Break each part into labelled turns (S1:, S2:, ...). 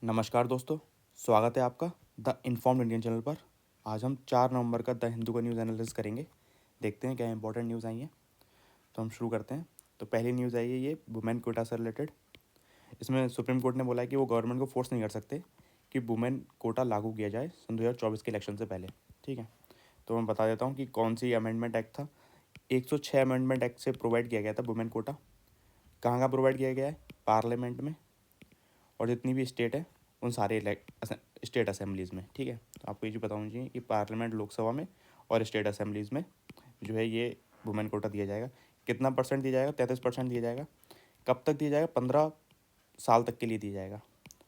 S1: नमस्कार दोस्तों, स्वागत है आपका द इन्फॉर्म्ड इंडियन चैनल पर। आज हम 4 नवंबर का द हिंदू का न्यूज़ एनालिसिस करेंगे। देखते हैं क्या इंपॉर्टेंट न्यूज़ आई हैं। तो हम शुरू करते हैं। तो पहली न्यूज़ आई है ये वुमेन कोटा से रिलेटेड। इसमें सुप्रीम कोर्ट ने बोला है कि वो गवर्नमेंट को फोर्स नहीं कर सकते कि वुमेन कोटा लागू किया जाए सन 2024 के इलेक्शन से पहले। ठीक है, तो मैं बता देता हूँ कि कौन सी अमेंडमेंट एक्ट था। 106 अमेंडमेंट एक्ट से प्रोवाइड किया गया था वुमेन कोटा। कहाँ कहाँ प्रोवाइड किया गया है? पार्लियामेंट में, और जितनी भी स्टेट है उन सारे स्टेट असेंबलीज़ में। ठीक है, तो आपको ये जो पता होना चाहिए कि पार्लियामेंट, लोकसभा में और स्टेट असेंबलीज़ में जो है ये वुमेन कोटा दिया जाएगा। कितना परसेंट दिया जाएगा? 33% दिया जाएगा। कब तक दिया जाएगा? 15 साल तक के लिए दिया जाएगा।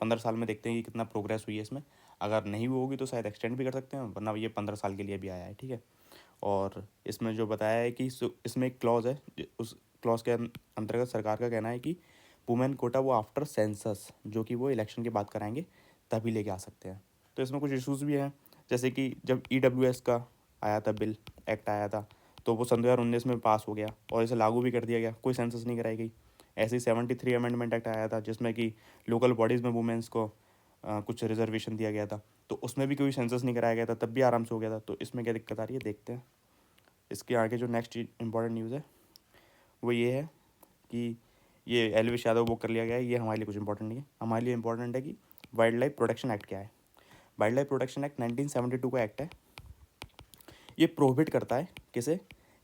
S1: 15 साल में देखते हैं कि कितना प्रोग्रेस हुई है इसमें। अगर नहीं हुई होगी तो शायद एक्सटेंड भी कर सकते हैं, वरना ये 15 साल के लिए भी आया है। ठीक है, और इसमें जो बताया है कि इसमें एक क्लॉज है, उस क्लॉज के अंतर्गत सरकार का कहना है कि वुमेन कोटा वो आफ्टर सेंसस, जो कि वो इलेक्शन के बाद कराएंगे, तभी लेके आ सकते हैं। तो इसमें कुछ इश्यूज़ भी हैं, जैसे कि जब EWS का आया था बिल, एक्ट आया था, तो वो सन 2019 में पास हो गया और इसे लागू भी कर दिया गया, कोई सेंसस नहीं कराई गई। ऐसे ही 73 अमेंडमेंट एक्ट आया था, जिसमें कि लोकल बॉडीज़ में वुमेन्स को कुछ रिजर्वेशन दिया गया था, तो उसमें भी कोई सेंसस नहीं कराया गया था, तब भी आराम से हो गया था। तो इसमें क्या दिक्कत आ रही है, देखते हैं। इसके आगे जो नेक्स्ट इंपॉर्टेंट न्यूज़ है वो ये है कि ये एलविश यादव वो कर लिया गया है। ये हमारे लिए कुछ इंपॉर्टेंट नहीं है। हमारे लिए इंपॉर्टेंट है कि वाइल्ड लाइफ प्रोटेक्शन एक्ट क्या है। वाइल्ड लाइफ प्रोटेक्शन एक्ट 1972 का एक्ट है। ये प्रोहिबिट करता है किसे?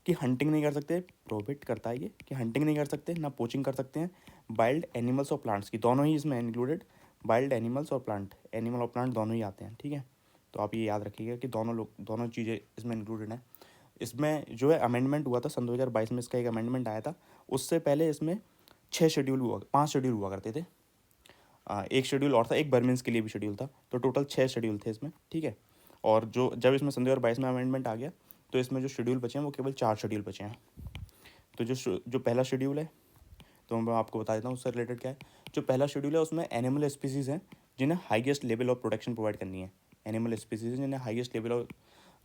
S1: कि हंटिंग नहीं कर सकते। प्रोहिबिट करता है ये कि हंटिंग नहीं कर सकते, ना पोचिंग कर सकते हैं वाइल्ड एनिमल्स और प्लांट्स की। दोनों ही इसमें इंक्लूडेड, वाइल्ड एनिमल्स और प्लांट, एनिमल और प्लांट दोनों ही आते हैं। ठीक है, तो आप ये याद रखिएगा कि दोनों चीज़ें इसमें इंक्लूडेड हैं। इसमें जो है अमेंडमेंट हुआ था सन 2022 में, इसका एक अमेंडमेंट आया था। उससे पहले इसमें 5 शेड्यूल हुआ करते थे। एक शेड्यूल और था, एक बर्मिन्स के लिए भी शेड्यूल था, तो टोटल 6 शेड्यूल थे इसमें। ठीक है, और जो जब इसमें सन 2022 में अमेंडमेंट आ गया, तो इसमें जो शेड्यूल बचे हैं वो केवल 4 शेड्यूल बचे हैं। तो जो पहला शेड्यूल है, तो मैं आपको बता देता हूँ उससे रिलेटेड क्या है। जो पहला शेड्यूल है उसमें एनिमल स्पीसीज़ हैं जिन्हें highest level of protection provide करनी है। एनिमल स्पीसीज हैं जिन्हें highest level of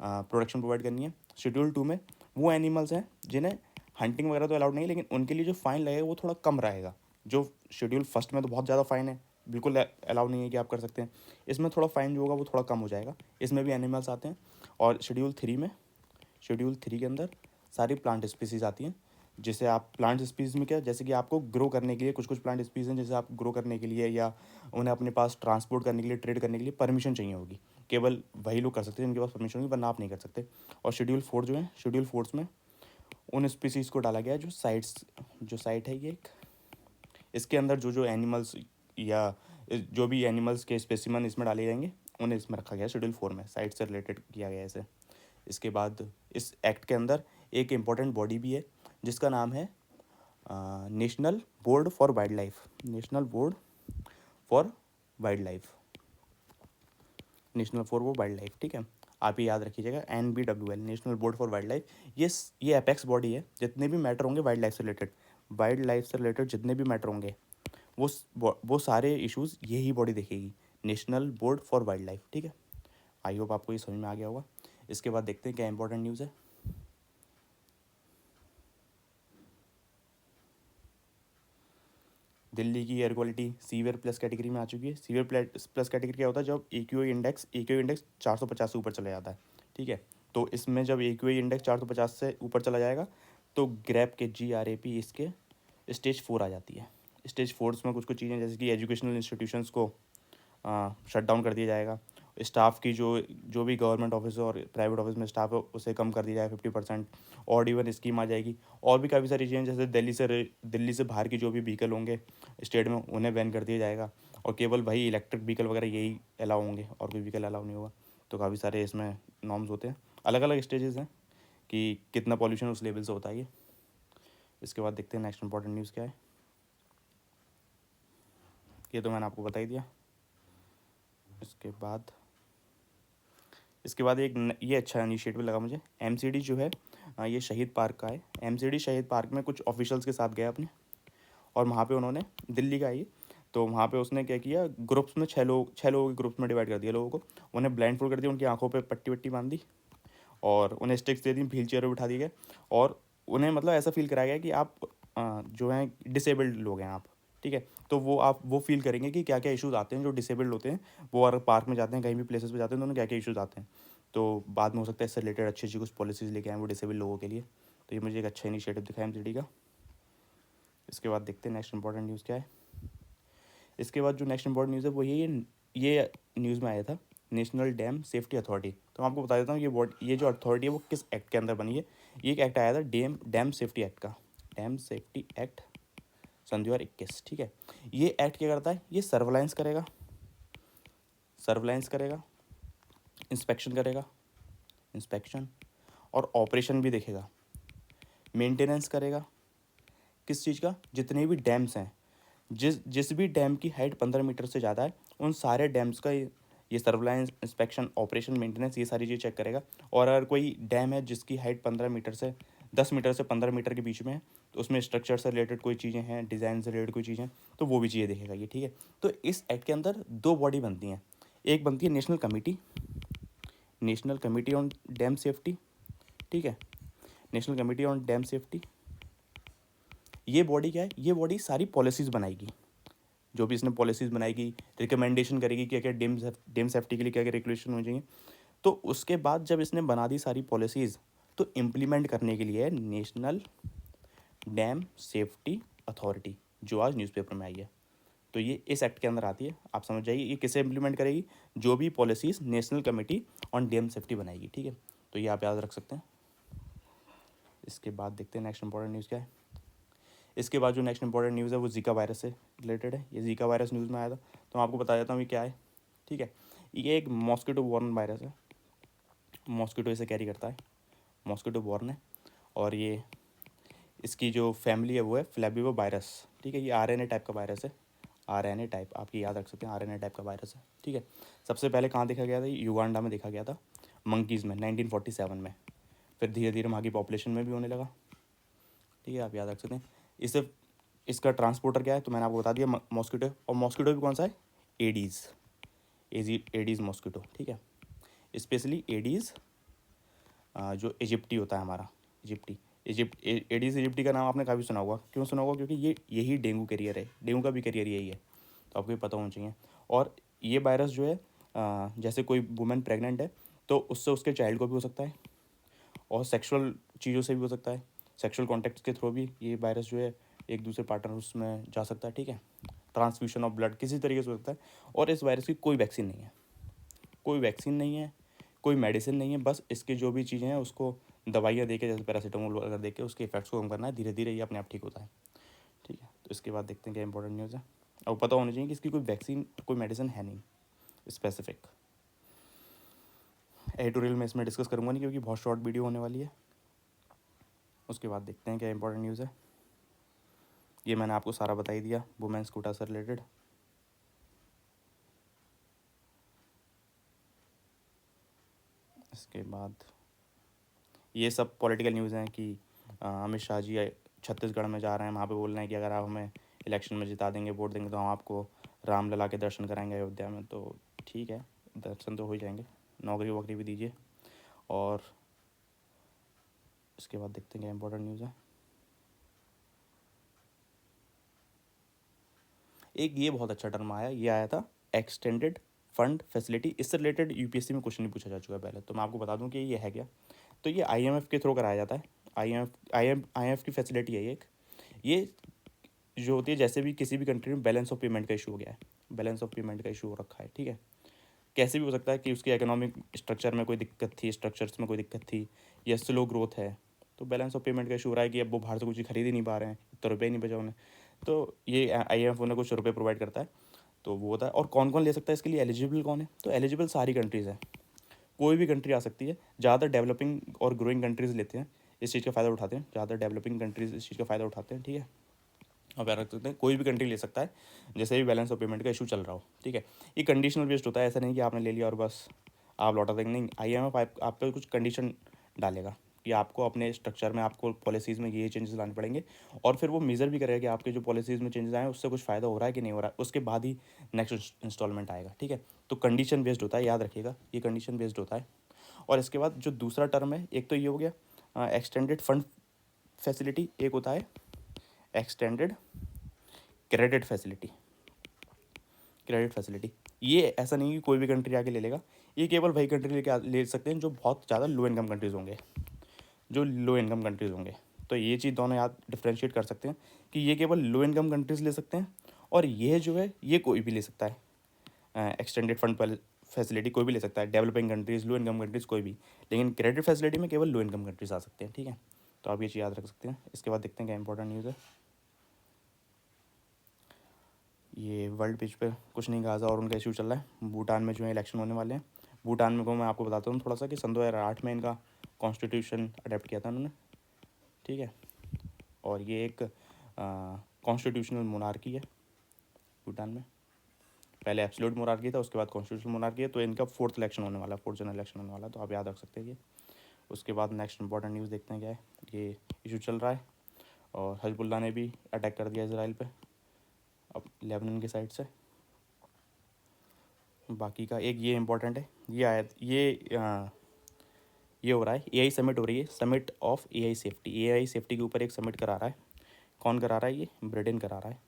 S1: protection provide करनी है। शेड्यूल 2 में वो एनिमल्स हैं जिन्हें हंटिंग वगैरह तो अलाउड नहीं है, लेकिन उनके लिए जो फ़ाइन लगेगा वो थोड़ा कम रहेगा। जो शेड्यूल फर्स्ट में तो बहुत ज़्यादा फ़ाइन है, बिल्कुल अलाउ नहीं है कि आप कर सकते हैं। इसमें थोड़ा फ़ाइन जो होगा वो थोड़ा कम हो जाएगा। इसमें भी एनिमल्स आते हैं। और शेड्यूल 3 के अंदर सारी प्लांट स्पीसीज़ आती हैं। जैसे आप प्लांट स्पीसीज में क्या, जैसे कि आपको ग्रो करने के लिए कुछ कुछ प्लांट स्पीसीज हैं, जैसे आप ग्रो करने के लिए या उन्हें अपने पास ट्रांसपोर्ट करने के लिए, ट्रेड करने के लिए परमिशन चाहिए होगी। केवल वही लोग कर सकते हैं जिनके पास परमिशन होगी, वरना आप नहीं कर सकते। और शेड्यूल 4 जो है, शेड्यूल 4 में उन स्पीसीज़ को डाला गया है जो साइट है ये एक, इसके अंदर जो जो एनिमल्स या जो भी एनिमल्स के स्पेसिमन इसमें डाले जाएंगे, उन्हें इसमें रखा गया है। शेड्यूल 4 में साइट से रिलेटेड किया गया है इसे। इसके बाद इस एक्ट के अंदर एक इम्पॉर्टेंट बॉडी भी है जिसका नाम है national board for wild life. National board for wild life, national for वो वाइल्ड लाइफ। ठीक है, आप ये याद रखिएगा, NBWL, national board for wild life. ये अपेक्स बॉडी है। जितने भी मैटर होंगे वाइल्ड लाइफ से रिलेटेड जितने भी मैटर होंगे, वो सारे इश्यूज़ यही बॉडी देखेगी, national board for wild life. ठीक है, आई होप आपको ये समझ में आ गया होगा। इसके बाद देखते हैं क्या इंपॉर्टेंट न्यूज़ है। दिल्ली की air quality severe plus category में आ चुकी है। सीवियर प्लस कैटेगरी क्या होता है? जब AQI इंडेक्स 450 से ऊपर चला जाता है। ठीक है, तो इसमें जब AQI इंडेक्स 450 से ऊपर चला जाएगा तो ग्रैप के GRAP इसके स्टेज 4 आ जाती है। स्टेज 4 में कुछ कुछ चीज़ें, जैसे कि एजुकेशनल इंस्टीट्यूशंस को शट डाउन कर दिया जाएगा। स्टाफ की जो जो भी गवर्नमेंट ऑफिस और प्राइवेट ऑफिस में स्टाफ है उसे कम कर दिया जाएगा 50%। ऑड इवन स्कीम आ जाएगी। और भी काफ़ी सारी चीज़ें, जैसे दिल्ली से बाहर की जो भी व्हीकल होंगे स्टेट में, उन्हें बैन कर दिया जाएगा। और केवल वही इलेक्ट्रिक व्हीकल वगैरह यही अलाउ होंगे, और कोई व्हीकल अलाउ नहीं होगा। तो काफ़ी सारे इसमें नॉर्म्स होते हैं, अलग अलग स्टेजेस हैं कि कितना पॉल्यूशन उस लेवल से होता है ये। इसके बाद देखते हैं नेक्स्ट इंपॉर्टेंट न्यूज़ क्या है। ये तो मैंने आपको बता ही दिया। इसके बाद ये अच्छा इनिशिएटिव लगा मुझे। MCD जो है, ये शहीद पार्क का है। MCD शहीद पार्क में कुछ ऑफिशियल्स के साथ गया अपने, और वहाँ पे उन्होंने, दिल्ली का है ये, तो वहाँ पे उसने क्या किया, ग्रुप्स में 6 लोगों के ग्रुप्स में डिवाइड कर दिया लोगों को। उन्हें ब्लाइंड फोल्ड कर दिया, उनकी आंखों पे पट्टी वट्टी बांध दी, और उन्हें स्टिक्स दे दी, व्हील चेयर पर बिठा दिए गए। और उन्हें मतलब ऐसा फील कराया गया कि आप जो हैं डिसेबल्ड लोग हैं आप, ठीक है। तो वो आप वो फील करेंगे कि क्या क्या इश्यूज़ आते हैं जो डिसेबल्ड होते हैं, वो अगर पार्क में जाते हैं, कहीं भी प्लेसेस पे जाते हैं, तो उन्हें क्या क्या इश्यूज़ आते हैं। तो बाद में हो सकता है इससे रिलेटेड अच्छी अच्छी कुछ पॉलिसीज़ लेके आएँ वो डिसेबल्ड लोगों के लिए। तो ये मुझे एक अच्छा इनिशिएटिव दिखा एमसीडी का। इसके बाद देखते हैं नेक्स्ट इंपॉर्टेंट न्यूज़ क्या है। इसके बाद जो नेक्स्ट इंपॉर्टेंट न्यूज़ है वो ये न्यूज़ में आया था, नेशनल डैम सेफ्टी अथॉरिटी। तो मैं आपको बता देता हूँ ये जो अथॉरिटी है वो किस एक्ट के अंदर बनी है। ये एक एक्ट आया था डैम सेफ्टी एक्ट का, डैम सेफ्टी एक्ट सन 2021। ठीक है। ये एक्ट क्या करता है, ये सर्विलांस करेगा, इंस्पेक्शन करेगा, इंस्पेक्शन और ऑपरेशन भी देखेगा, मेंटेनेंस करेगा। किस चीज़ का, जितने भी डैम्स हैं, जिस जिस भी डैम की हाइट 15 मीटर से ज़्यादा है, उन सारे डैम्स का ये सर्विलांस, इंस्पेक्शन, ऑपरेशन, मेंटेनेंस, ये सारी चीज़ चेक करेगा। और अगर कोई डैम है जिसकी हाइट 15 मीटर से 10 मीटर से 15 मीटर के बीच में है, तो उसमें स्ट्रक्चर से रिलेटेड कोई चीज़ें हैं, डिज़ाइन से रिलेटेड कोई चीज़ें, तो वो भी चीज़ें देखेगा ये। ठीक है। तो इस एक्ट के अंदर दो बॉडी बनती हैं। एक बनती है national committee on dam safety. ठीक है। National committee on dam safety, ये बॉडी क्या है, ये बॉडी सारी पॉलिसीज़ बनाएगी। जो भी इसने पॉलिसीज़ बनाएगी, रिकमेंडेशन करेगी कि क्या डैम सेफ्टी के लिए क्या क्या रेगुलेशन होनी चाहिए। तो उसके बाद जब इसने बना दी सारी पॉलिसीज़, तो इम्प्लीमेंट करने के लिए नेशनल डैम सेफ्टी अथॉरिटी, जो आज न्यूज़पेपर में आई है। तो ये इस एक्ट के अंदर आती है। आप समझ जाइए ये किसे इम्प्लीमेंट करेगी, जो भी policies national committee on dam safety बनाएगी। ठीक है। तो ये आप याद रख सकते हैं। इसके बाद देखते हैं नेक्स्ट इंपॉर्टेंट न्यूज़ क्या है। इसके बाद जो नेक्स्ट इंपॉर्टेंट न्यूज़ है वो जीका वायरस से रिलेटेड है। ये जीका वायरस न्यूज़ में आया था, तो मैं आपको बता देता हूँ ये क्या है। ठीक है। ये एक मॉस्किटो बॉर्न वायरस है, मॉस्किटो इसे कैरी करता है, मॉस्किटो बॉर्न है। और ये इसकी जो फैमिली है वो है फ्लैवियो वायरस। ठीक है। ये आरएनए टाइप का वायरस है, आरएनए टाइप, आप ये याद रख सकते हैं, आरएनए टाइप का वायरस है। ठीक है। सबसे पहले कहाँ देखा गया था, युगांडा में देखा गया था, मंकीज़ में 1947 में। फिर धीरे धीरे वहाँ की पॉपुलेशन में भी होने लगा। ठीक है। आप याद रख सकते हैं। इसे इसका ट्रांसपोर्टर क्या है, तो मैंने आपको बता दिया, मॉस्किटो। और मॉस्किटो भी कौन सा है, एडीज़, एडीज़ मॉस्किटो। ठीक है। स्पेशली एडीज़, जो इजिप्टी होता है हमारा, एडीज़ इजिप्टी का नाम आपने काफ़ी सुना होगा। क्यों सुना होगा, क्योंकि ये यही डेंगू कैरियर है, डेंगू का भी कैरियर यही है। तो आपको ये पता होना चाहिए। और ये वायरस जो है, जैसे कोई वुमेन प्रेग्नेंट है तो उससे उसके चाइल्ड को भी हो सकता है, और सेक्सुअल चीज़ों से भी हो सकता है, सेक्सुअल कॉन्टैक्ट के थ्रू भी ये वायरस जो है एक दूसरे पार्टनर उसमें जा सकता है। ठीक है। ट्रांसफ्यूशन ऑफ ब्लड किसी तरीके से हो सकता है। और इस वायरस की कोई वैक्सीन नहीं है, कोई वैक्सीन नहीं है, कोई मेडिसिन नहीं है। बस इसकी जो भी चीज़ें हैं उसको दवाइयाँ दे के, जैसे पैरासीटामोल वगैरह दे के उसके इफेक्ट्स को कम करना है। धीरे धीरे ये अपने आप ठीक होता है। ठीक है। तो इसके बाद देखते हैं क्या इंपॉर्टेंट न्यूज़ है। और पता होना चाहिए कि इसकी कोई वैक्सीन, कोई मेडिसिन है नहीं स्पेसिफिक। एडिटोरियल में इसमें डिस्कस करूँगा नहीं, क्योंकि बहुत शॉर्ट वीडियो होने वाली है। उसके बाद देखते हैं क्या इंपॉर्टेंट न्यूज़ है। ये मैंने आपको सारा बता ही दिया, वुमेंस कोटा से रिलेटेड। इसके बाद ये सब पॉलिटिकल न्यूज़ हैं कि अमित शाह जी छत्तीसगढ़ में जा रहे हैं, वहाँ पे बोल रहे हैं कि अगर आप हमें इलेक्शन में जिता देंगे, वोट देंगे, तो हम आपको रामलला के दर्शन कराएंगे अयोध्या में। तो ठीक है, दर्शन तो हो ही जाएंगे, नौकरी वोकरी भी दीजिए। और इसके बाद देखते हैं क्या इंपॉर्टेंट न्यूज़ है। एक ये बहुत अच्छा टर्म आया, ये आया था एक्सटेंडेड फंड फैसिलिटी। इससे रिलेटेड यूपीएससी में क्वेश्चन नहीं पूछा जा चुका है पहले, तो मैं आपको बता दूं कि ये है क्या। तो ये आईएमएफ के थ्रू कराया जाता है। आईएमएफ की फैसिलिटी है ये जो होती है, जैसे भी किसी भी कंट्री में बैलेंस ऑफ पेमेंट का इशू हो गया है, बैलेंस ऑफ पेमेंट का इशू हो रखा है। ठीक है। कैसे भी हो सकता है कि उसकी इकोनॉमिक स्ट्रक्चर में कोई दिक्कत थी, स्ट्रक्चर्स में कोई दिक्कत थी, या स्लो ग्रोथ है, तो बैलेंस ऑफ पेमेंट का इशू हो रहा है कि अब वो बाहर से कुछ चीज़ खरीद ही नहीं पा रहे हैं, इतना रुपये नहीं बचा उन्हें। तो ये आईएमएफ उन्हें कुछ रुपये प्रोवाइड करता है, तो वो होता है। और कौन कौन ले सकता है इसके लिए, एलिजिबल कौन है, तो एलिजिबल सारी कंट्रीज़ हैं, कोई भी कंट्री आ सकती है। ज़्यादातर डेवलपिंग और ग्रोइंग कंट्रीज़ लेते हैं, इस चीज़ का फ़ायदा उठाते हैं, ज़्यादातर डेवलपिंग कंट्रीज़ इस चीज़ का फ़ायदा उठाते हैं। ठीक है। अब याद रख सकते हैं, कोई भी कंट्री ले सकता है जैसे भी बैलेंस ऑफ पेमेंट का इशू चल रहा हो। ठीक है। ये कंडीशनल बेस्ड होता है, ऐसा नहीं कि आपने ले लिया और बस आप लौटा देंगे, नहीं। आईएमएफ आप पे कुछ कंडीशन डालेगा कि आपको अपने स्ट्रक्चर में, आपको पॉलिसीज़ में ये चेंजेस लाने पड़ेंगे। और फिर वो मेज़र भी करेगा कि आपके जो पॉलिसीज़ में चेंजेस आए हैं उससे कुछ फ़ायदा हो रहा है कि नहीं हो रहा है, उसके बाद ही नेक्स्ट इंस्टॉलमेंट आएगा। ठीक है। तो कंडीशन बेस्ड होता है, याद रखिएगा, ये कंडीशन बेस्ड होता है। और इसके बाद जो दूसरा टर्म है, एक तो ये हो गया एक्सटेंडेड फंड फैसिलिटी, एक होता है extended credit facility. Credit facility ये ऐसा नहीं कि कोई भी कंट्री आके ले लेगा, ये केवल वही कंट्री ले सकते हैं जो बहुत ज़्यादा लो इनकम कंट्रीज़ होंगे, जो लो इनकम कंट्रीज़ होंगे। तो ये चीज़ दोनों याद डिफ्रेंशिएट कर सकते हैं कि ये केवल लो इनकम कंट्रीज़ ले सकते हैं, और ये जो है ये कोई भी ले सकता है। एक्सटेंडेड फंड फैसिलिटी कोई भी ले सकता है, developing countries, low income countries कोई भी, लेकिन क्रेडिट फैसिलिटी में केवल लो इनकम कंट्रीज़ आ सकते हैं। ठीक है, तो आप ये चीज़ याद रख सकते हैं। इसके बाद देखते हैं क्या इंपॉर्टेंट न्यूज़ है। ये वर्ल्ड पिच पे कुछ नहीं, गाज़ा और उनका इशू चल रहा है। भूटान में जो है इलेक्शन होने वाले हैं। भूटान में को मैं आपको बताता हूँ थोड़ा सा कि सन 2008 में इनका कॉन्स्टिट्यूशन अडेप्ट किया था उन्होंने। ठीक है, और ये एक कॉन्स्टिट्यूशनल मोनार्की है भूटान में। पहले एब्सोल्यूट मोनार्की था, उसके बाद कॉन्स्टिट्यूशनल मोनार्की है। तो इनका फोर्थ इलेक्शन होने वाला, फोर्थ जनरल इलेक्शन होने वाला, तो आप याद रख सकते हैं ये। उसके बाद नेक्स्ट इंपॉर्टेंट न्यूज़ देखते हैं क्या है। ये इशू चल रहा है और हिजबुल्लाह ने भी अटैक कर दिया इसराइल पे, अब लेबनान की साइड से। बाकी का एक ये इम्पोर्टेंट है, ये आया ये हो रहा है, एआई समिट हो रही है, summit of AI safety. AI safety के ऊपर एक समिट करा रहा है। कौन करा रहा है? ये ब्रिटेन करा रहा है।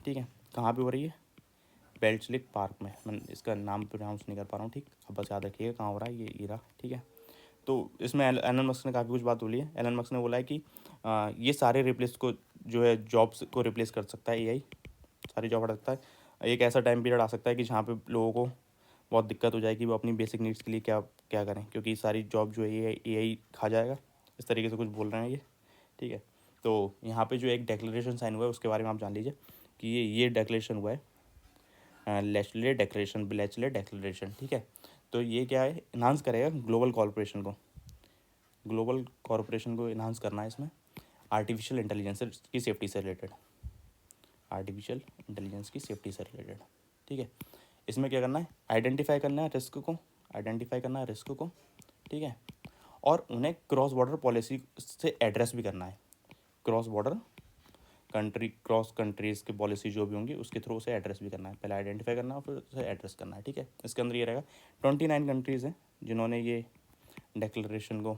S1: ठीक है, कहाँ पे हो रही है? बेल्ट्सलिक पार्क में। मैं इसका नाम प्रोनाउंस नहीं कर पा रहा हूँ, ठीक, अब बस याद रखिएगा कहाँ हो रहा है, ये इरा। ठीक है, तो इसमें एलन मस्क ने काफ़ी कुछ बात बोली है। एलन मस्क ने बोला है कि ये सारे रिप्लेस को जो है जॉब्स को रिप्लेस कर सकता है एआई, सारी जॉब हटा सकता है। एक ऐसा टाइम पीरियड आ सकता है कि जहाँ पे लोगों को बहुत दिक्कत हो जाएगी, वो अपनी बेसिक नीड्स के लिए क्या क्या करें, क्योंकि सारी जॉब जो है एआई खा जाएगा, इस तरीके से कुछ बोल रहे हैं ये। ठीक है, तो यहाँ पे जो एक डेक्लेरेशन साइन हुआ है उसके बारे में आप जान लीजिए कि ये डेक्लेरेशन हुआ है, बैचलर डेक्लेरेशन। ठीक है, तो ये क्या है, इन्हांस करेगा ग्लोबल कॉरपोरेशन को इन्हांस करना है इसमें आर्टिफिशियल इंटेलिजेंस की सेफ्टी से रिलेटेड, आर्टिफिशियल इंटेलिजेंस की सेफ्टी से रिलेटेड। ठीक है, इसमें क्या करना है, आइडेंटिफाई करना है रिस्क को, ठीक है, और उन्हें क्रॉस बॉर्डर पॉलिसी से एड्रेस भी करना है। क्रॉस कंट्रीज़ की पॉलिसी जो भी होंगी उसके थ्रू उसे एड्रेस भी करना है। पहले आइडेंटिफाई करना है फिर उसे एड्रेस करना है। ठीक है, इसके अंदर ये रहेगा 29 कंट्रीज़ हैं जिन्होंने ये डिक्लेरेशन को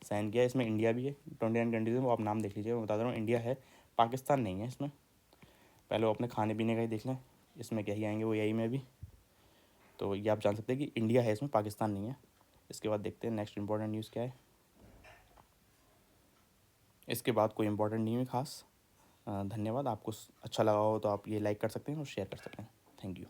S1: साइन किया। इसमें इंडिया भी है। 29 कंट्रीज़ हैं, वो आप नाम देख लीजिए, मैं बता दे रहा हूँ, इंडिया है, पाकिस्तान नहीं है इसमें। पहले वो अपने खाने पीने का ही देख लें, इसमें क्या ही आएंगे वो यही में भी। तो ये आप जान सकते हैं कि इंडिया है इसमें, पाकिस्तान नहीं है। इसके बाद देखते हैं नेक्स्ट इंपॉर्टेंट न्यूज़ क्या है। इसके बाद कोई इंपॉर्टेंट नहीं है खास। धन्यवाद। आपको अच्छा लगा हो तो आप ये लाइक कर सकते हैं और शेयर कर सकते हैं। Thank you.